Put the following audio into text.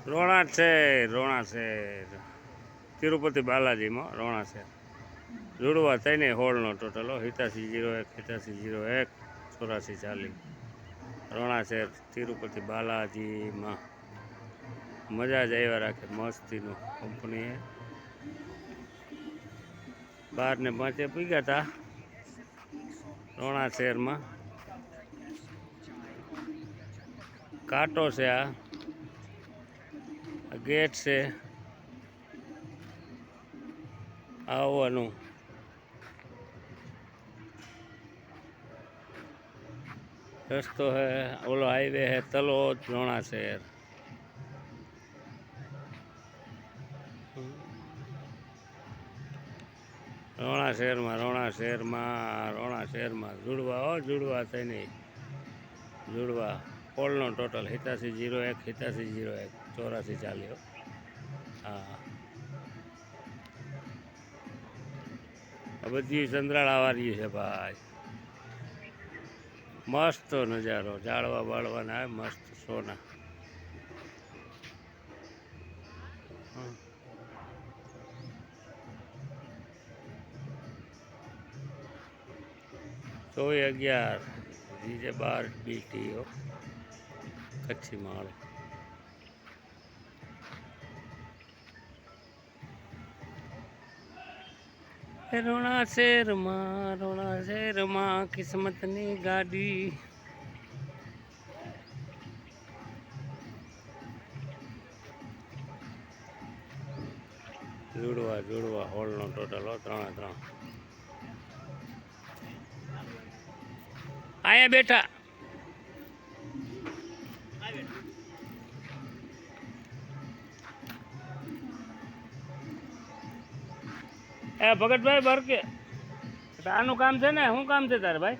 રોણા છે તિરુપતિ બાલાજીમાં રોણા છે જોડવા થઈને 16નો ટોટલ 8701 8440 રોણા શહેર તિરુપતિ બાલાજીમાં મજા જ આવ્યા રાખે મસ્તીનું કંપની 12 ને 5 પીગ્યા હતા રોણા શહેરમાં કાંટો છે આ ગેટ છે આવવાનું રસ્તો હે ઓલો હાઈવે હે તલોદ રોણા શહેર રોણા શહેરમાં જુડવા થઈને જુડવા પોલનો ટોટલ 8701 8701 8440 હા બધી ચંદ્રાળા વાળી છે ભાઈ મસ્ત નજારો જાળવા બાળવાના મસ્ત સોના ચોવીસ 11 DJ 12 BTO કચ્છી માળ રોણા શહેરમાં કિસ્મતની ગાડી જોડવા હોલનો ટોટલ 3 અહીંયા બેઠા ભગતભાઈ બરકે આનું કામ છે ને શું કામ છે તારે ભાઈ